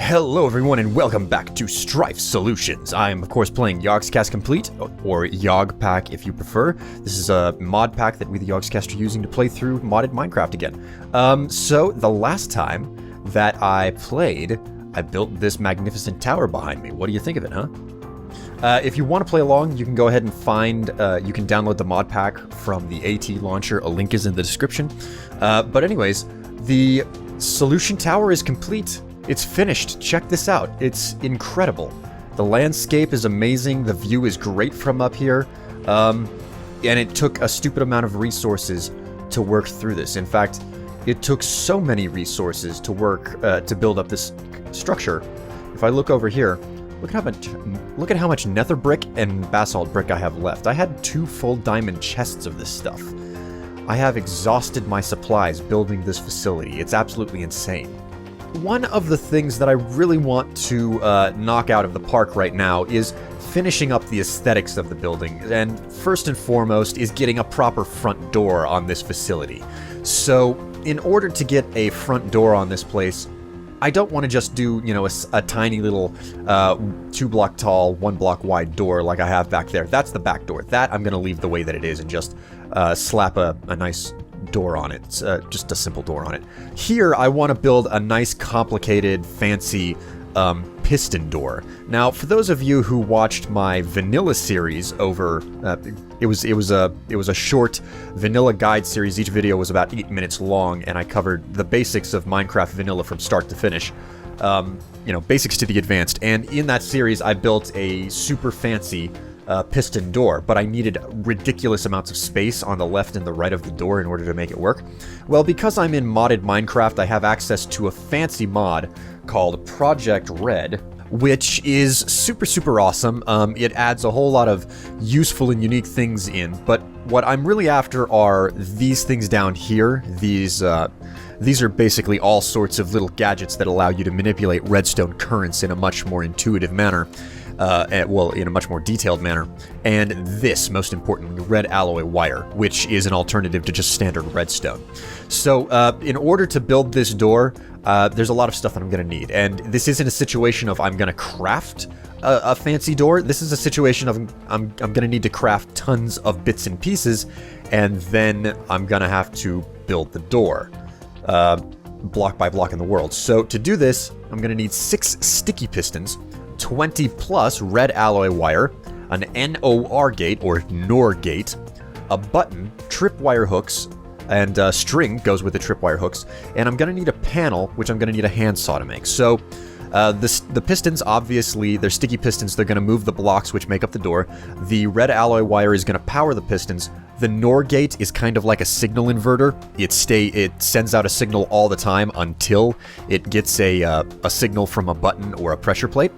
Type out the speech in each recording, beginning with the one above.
Hello everyone and welcome back to Strife Solutions. I am of course playing Yogscast Complete, or YogPack if you prefer. This is a mod pack that we the Yogscast are using to play through modded Minecraft again. So the last time that I played, I built this magnificent tower behind me. What do you think of it, huh? If you want to play along, you can go ahead and find, you can download the mod pack from the AT launcher. A link is in the description. But anyways, the solution tower is complete. It's finished. Check this out. It's incredible. The landscape is amazing. The view is great from up here. And it took a stupid amount of resources to work through this. In fact, it took so many resources to work, to build up this structure. If I look over here, look at how much nether brick and basalt brick I have left. I had 2 full diamond chests of this stuff. I have exhausted my supplies building this facility. It's absolutely insane. One of the things that I really want to knock out of the park right now is finishing up the aesthetics of the building, and first and foremost is getting a proper front door on this facility. So in order to get a front door on this place, I don't want to just do, you know, a tiny little 2 block tall, 1 block wide door like I have back there. That's the back door. That I'm going to leave the way that it is and just slap a nice door on it, just a simple door on it. Here, I want to build a nice, complicated, fancy piston door. Now, for those of you who watched my vanilla series over, it was a short vanilla guide series. Each video was about 8 minutes long, and I covered the basics of Minecraft vanilla from start to finish. You know, basics to the advanced. And in that series, I built a super fancy piston door, but I needed ridiculous amounts of space on the left and the right of the door in order to make it work. Well, because I'm in modded Minecraft, I have access to a fancy mod called Project Red, which is super awesome. It adds a whole lot of useful and unique things in, but what I'm really after are these things down here. These are basically all sorts of little gadgets that allow you to manipulate redstone currents in a much more intuitive manner. Well, in a much more detailed manner. And this, most importantly, red alloy wire, which is an alternative to just standard redstone. So, in order to build this door, there's a lot of stuff that I'm going to need. And this isn't a situation of I'm going to craft a fancy door. This is a situation of I'm going to need to craft tons of bits and pieces, and then I'm going to have to build the door. Block by block in the world. So, to do this, I'm going to need 6 sticky pistons, 20 plus red alloy wire, an NOR gate or NOR gate, a button, tripwire hooks, and string goes with the tripwire hooks, and I'm going to need a panel, which I'm going to need a handsaw to make. So the pistons, obviously, they're sticky pistons. They're going to move the blocks which make up the door. The red alloy wire is going to power the pistons. The NOR gate is kind of like a signal inverter. It sends out a signal all the time until it gets a signal from a button or a pressure plate.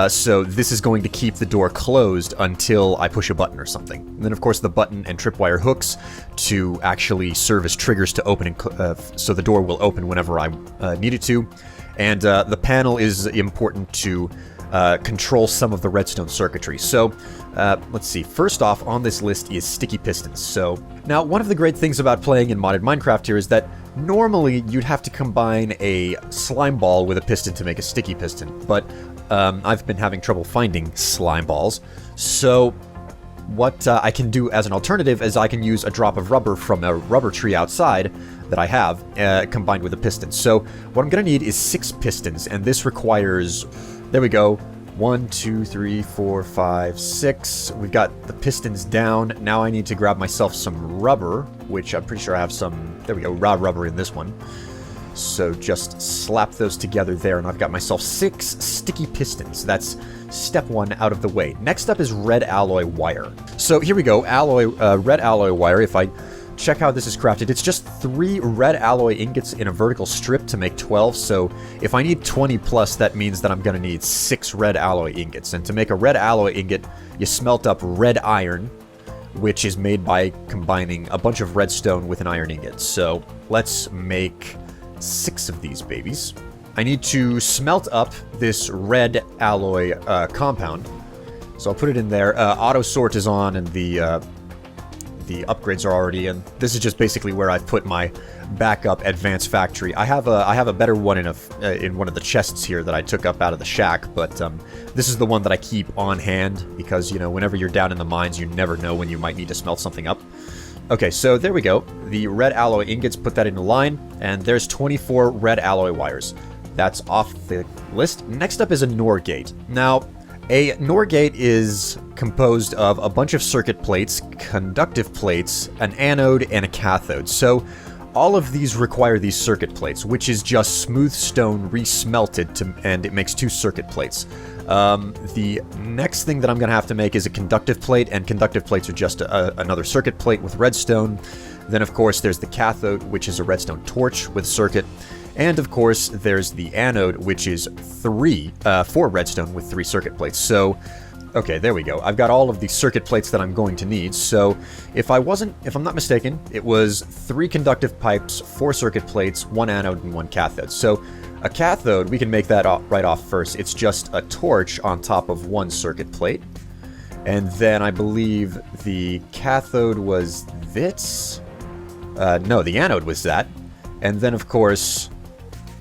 So this is going to keep the door closed until I push a button or something. And then, of course, the button and tripwire hooks to actually serve as triggers to open, so the door will open whenever I need it to. And the panel is important to control some of the redstone circuitry. So let's see. First off on this list is sticky pistons. So now, one of the great things about playing in modded Minecraft here is that normally you'd have to combine a slime ball with a piston to make a sticky piston, but I've been having trouble finding slime balls. So what I can do as an alternative is I can use a drop of rubber from a rubber tree outside that I have combined with a piston. So what I'm going to need is 6 pistons, and this requires, there we go, 1, 2, 3, 4, 5, 6. We've got the pistons down. Now I need to grab myself some rubber, which I'm pretty sure I have some, there we go, raw rubber in this one. So just slap those together there, and I've got myself 6 sticky pistons. That's step 1 out of the way. Next up is red alloy wire. So here we go, red alloy wire. If I check how this is crafted, it's just 3 red alloy ingots in a vertical strip to make 12. So if I need 20 plus, that means that I'm going to need 6 red alloy ingots. And to make a red alloy ingot, you smelt up red iron, which is made by combining a bunch of redstone with an iron ingot. So let's make 6 of these babies. I need to smelt up this red alloy compound. So I'll put it in there. Auto sort is on, and the the upgrades are already in. This is just basically where I've put my backup advanced factory. I have a better one in one of the chests here that I took up out of the shack, but this is the one that I keep on hand because, you know, whenever you're down in the mines, you never know when you might need to smelt something up. Okay, so there we go. The red alloy ingots, put that into line, and there's 24 red alloy wires. That's off the list. Next up is a NOR gate. Now, a NOR gate is composed of a bunch of circuit plates, conductive plates, an anode, and a cathode. So all of these require these circuit plates, which is just smooth stone resmelted, and it makes 2 circuit plates. The next thing that I'm going to have to make is a conductive plate, and conductive plates are just another circuit plate with redstone. Then, of course, there's the cathode, which is a redstone torch with circuit. And, of course, there's the anode, which is 4 redstone with 3 circuit plates. So, okay, there we go. I've got all of the circuit plates that I'm going to need. So, if I'm not mistaken, it was 3 conductive pipes, 4 circuit plates, 1 anode, and 1 cathode. So, a cathode, we can make that right off first. It's just a torch on top of 1 circuit plate. And then I believe the cathode was this? No, the anode was that. And then, of course,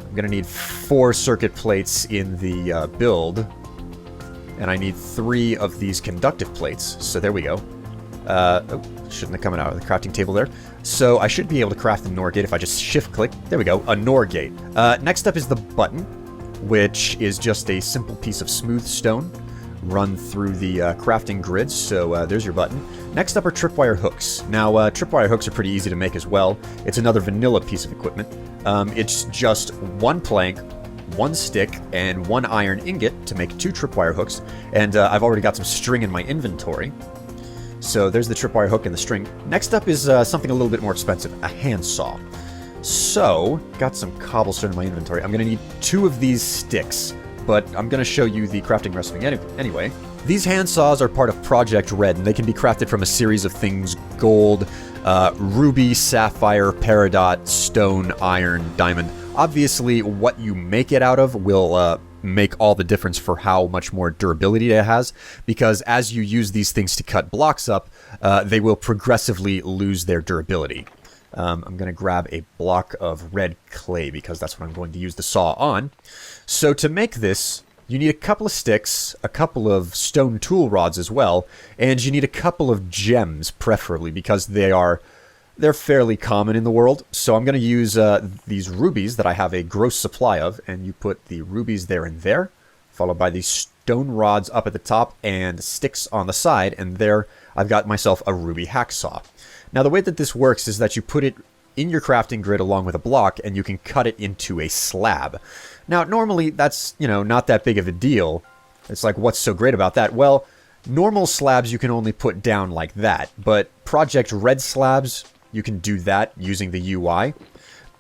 I'm going to need 4 circuit plates in the build. And I need 3 of these conductive plates. So there we go. Oh, shouldn't have come out of the crafting table there. So I should be able to craft the NOR gate if I just shift-click. There we go, a NOR gate. Next up is the button, which is just a simple piece of smooth stone run through the crafting grid. So there's your button. Next up are tripwire hooks. Now, tripwire hooks are pretty easy to make as well. It's another vanilla piece of equipment. It's just 1 plank, 1 stick, and 1 iron ingot to make 2 tripwire hooks. And I've already got some string in my inventory. So there's the tripwire hook and the string. Next up is something a little bit more expensive, a handsaw. So, got some cobblestone in my inventory. I'm going to need 2 of these sticks, but I'm going to show you the crafting recipe anyway. These handsaws are part of Project Red, and they can be crafted from a series of things: gold, ruby, sapphire, peridot, stone, iron, diamond. Obviously, what you make it out of will make all the difference for how much more durability it has, because as you use these things to cut blocks up, they will progressively lose their durability. I'm going to grab a block of red clay because that's what I'm going to use the saw on. So to make this, you need a couple of sticks, a couple of stone tool rods as well, and you need a couple of gems, preferably, because they're fairly common in the world. So I'm going to use these rubies that I have a gross supply of, and you put the rubies there and there, followed by these stone rods up at the top and sticks on the side, and there I've got myself a ruby hacksaw. Now the way that this works is that you put it in your crafting grid along with a block, and you can cut it into a slab. Now normally that's, not that big of a deal. It's like, what's so great about that? Well, normal slabs you can only put down like that, but Project Red slabs, you can do that using the UI,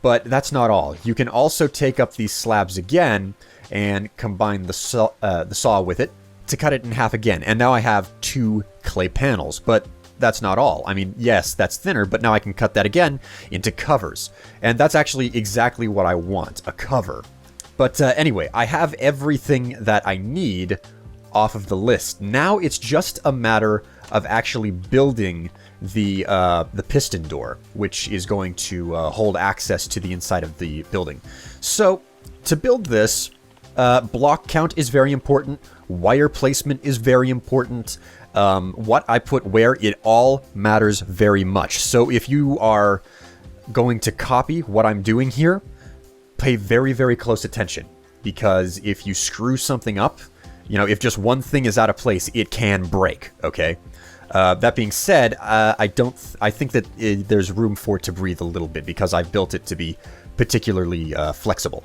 but that's not all. You can also take up these slabs again and combine the saw with it to cut it in half again. And now I have 2 clay panels, but that's not all. I mean, yes, that's thinner, but now I can cut that again into covers. And that's actually exactly what I want, a cover. But anyway, I have everything that I need off of the list. Now it's just a matter of actually building the piston door, which is going to hold access to the inside of the building. So to build this, block count is very important. Wire placement is very important. What I put where, it all matters very much. So if you are going to copy what I'm doing here, pay very, very close attention, because if you screw something up, if just one thing is out of place, it can break, okay? That being said, I think that there's room for it to breathe a little bit, because I've built it to be particularly flexible.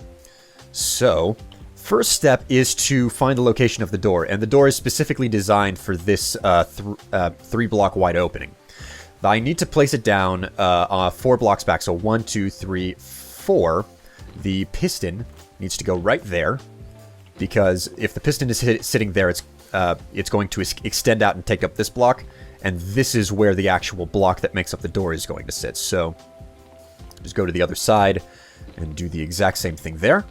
So, first step is to find the location of the door, and the door is specifically designed for this 3-block wide opening. I need to place it down 4 blocks back, so 1, 2, 3, 4. The piston needs to go right there, because if the piston is sitting there, it's going to extend out and take up this block, and this is where the actual block that makes up the door is going to sit. So just go to the other side and do the exact same thing there.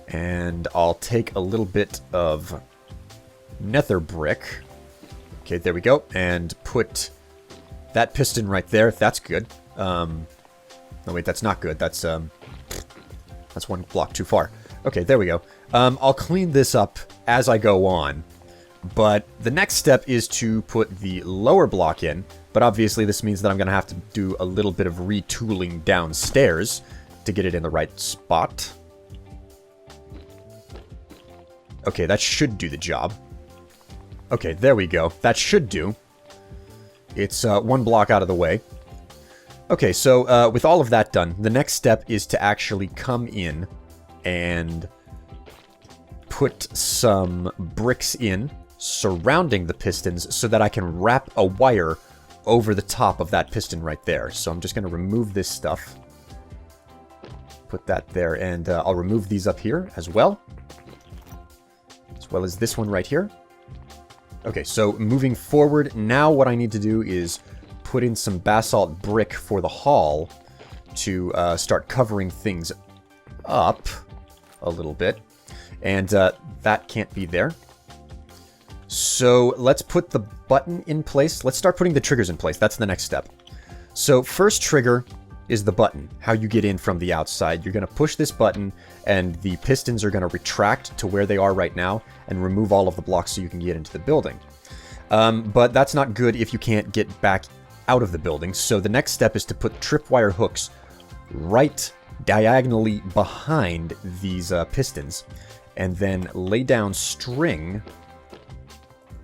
And I'll take a little bit of nether brick. Okay, there we go. And put that piston right there, that's good. No, wait, that's not good. That's one block too far. Okay, there we go. I'll clean this up as I go on. But the next step is to put the lower block in. But obviously this means that I'm going to have to do a little bit of retooling downstairs to get it in the right spot. Okay, that should do the job. Okay, there we go. That should do. It's one block out of the way. Okay, so with all of that done, the next step is to actually come in and put some bricks in surrounding the pistons so that I can wrap a wire over the top of that piston right there. So I'm just going to remove this stuff. Put that there, and I'll remove these up here as well as this one right here. Okay, so moving forward, now what I need to do is put in some basalt brick for the hall to start covering things up a little bit. And that can't be there. So let's put the button in place. Let's start putting the triggers in place. That's the next step. So first trigger is the button, how you get in from the outside. You're going to push this button and the pistons are going to retract to where they are right now and remove all of the blocks so you can get into the building. But that's not good if you can't get back out of the building. So the next step is to put tripwire hooks right diagonally behind these pistons and then lay down string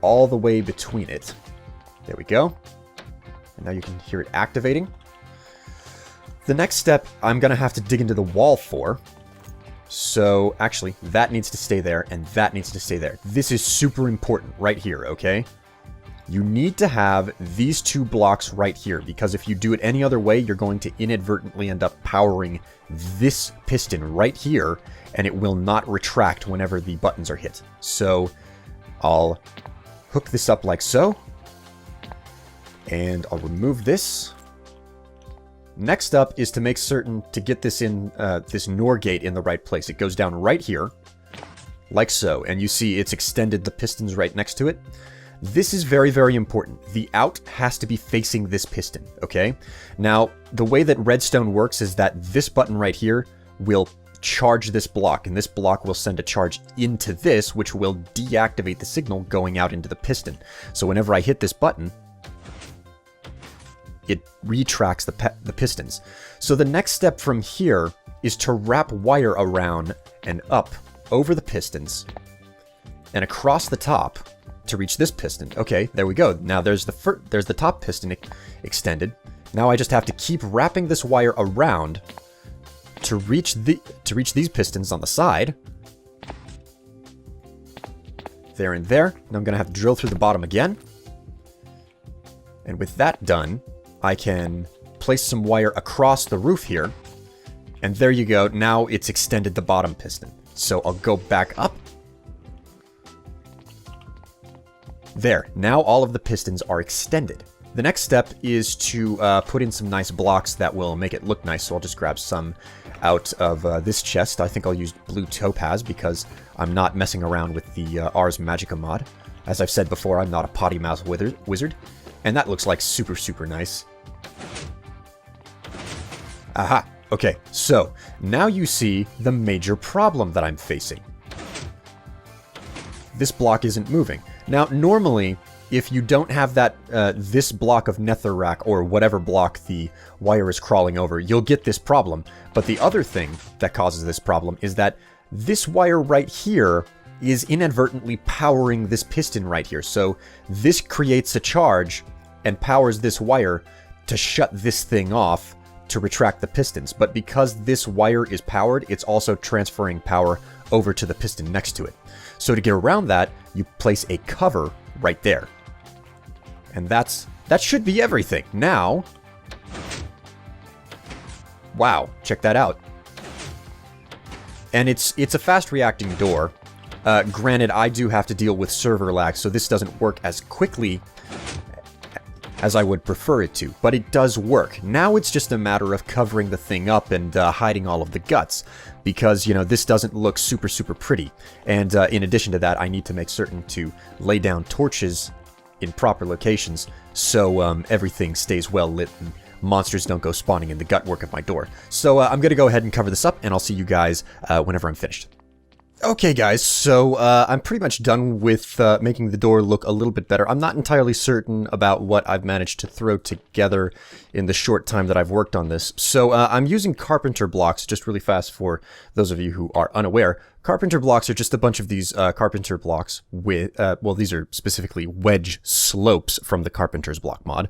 all the way between it. There we go. And now you can hear it activating. The next step I'm going to have to dig into the wall for. So actually, that needs to stay there and that needs to stay there. This is super important right here, okay? You need to have these two blocks right here because if you do it any other way, you're going to inadvertently end up powering this piston right here and it will not retract whenever the buttons are hit. So I'll hook this up like so, and I'll remove this. Next up is to make certain to get this in, this NOR gate in the right place. It goes down right here, like so, and you see it's extended the pistons right next to it. This is very, very important. The out has to be facing this piston, okay? Now, the way that redstone works is that this button right here will charge this block, and this block will send a charge into this, which will deactivate the signal going out into the piston. So whenever I hit this button, it retracts the pistons. So the next step from here is to wrap wire around and up over the pistons and across the top to reach this piston. Okay, there we go. Now there's the top piston extended. Now I just have to keep wrapping this wire around to reach these pistons on the side. There and there. Now I'm going to have to drill through the bottom again. And with that done, I can place some wire across the roof here. And there you go. Now it's extended the bottom piston. So I'll go back up. There. Now all of the pistons are extended. The next step is to put in some nice blocks that will make it look nice. So I'll just grab some out of this chest. I think I'll use blue topaz because I'm not messing around with the Ars Magica mod. As I've said before, I'm not a potty mouth wizard. And that looks like super, super nice. Aha! Okay, so now you see the major problem that I'm facing. This block isn't moving. Now, normally, if you don't have that this block of netherrack or whatever block the wire is crawling over, you'll get this problem. But the other thing that causes this problem is that this wire right here is inadvertently powering this piston right here. So this creates a charge and powers this wire to shut this thing off to retract the pistons. But because this wire is powered, it's also transferring power over to the piston next to it. So to get around that, you place a cover right there. And that should be everything. Now, wow, check that out. And it's a fast reacting door. Granted, I do have to deal with server lag, so this doesn't work as quickly as I would prefer it to, but it does work. Now it's just a matter of covering the thing up and hiding all of the guts, because, you know, this doesn't look super, super pretty. And in addition to that, I need to make certain to lay down torches in proper locations so everything stays well lit and monsters don't go spawning in the gutwork of my door. So I'm going to go ahead and cover this up, and I'll see you guys whenever I'm finished. Okay guys, so I'm pretty much done with making the door look a little bit better. I'm not entirely certain about what I've managed to throw together in the short time that I've worked on this. So I'm using carpenter blocks, just really fast for those of you who are unaware. Carpenter blocks are just a bunch of these carpenter blocks with, well, these are specifically wedge slopes from the carpenter's block mod,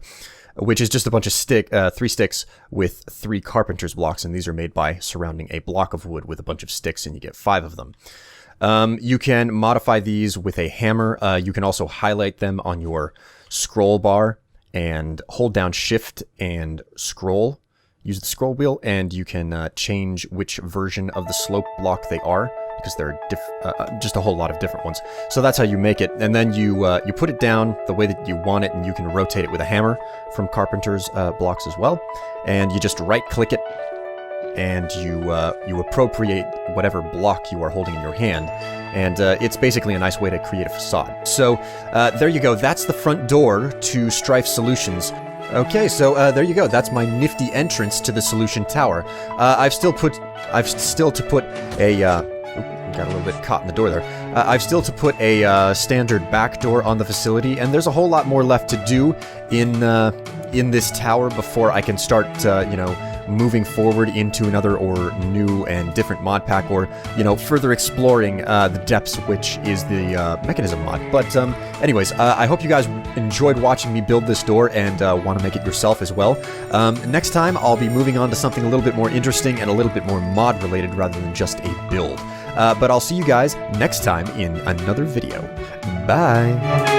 which is just a bunch of 3 sticks with 3 carpenter's blocks, and these are made by surrounding a block of wood with a bunch of sticks, and you get 5 of them. You can modify these with a hammer. You can also highlight them on your scroll bar and hold down shift and scroll. Use the scroll wheel, and you can change which version of the slope block they are, because there are just a whole lot of different ones. So that's how you make it, and then you put it down the way that you want it, and you can rotate it with a hammer from carpenter's blocks as well. And you just right-click it, and you appropriate whatever block you are holding in your hand, and it's basically a nice way to create a facade. So there you go. That's the front door to Strife Solutions. Okay, so there you go. That's my nifty entrance to the Solution Tower. I've still to put a. Got a little bit caught in the door there. I've still to put a standard back door on the facility, and there's a whole lot more left to do in this tower before I can start, you know, moving forward into another or new and different mod pack, or, you know, further exploring the depths, which is the mechanism mod. But anyways, I hope you guys enjoyed watching me build this door and want to make it yourself as well. Next time, I'll be moving on to something a little bit more interesting and a little bit more mod related rather than just a build. But I'll see you guys next time in another video. Bye!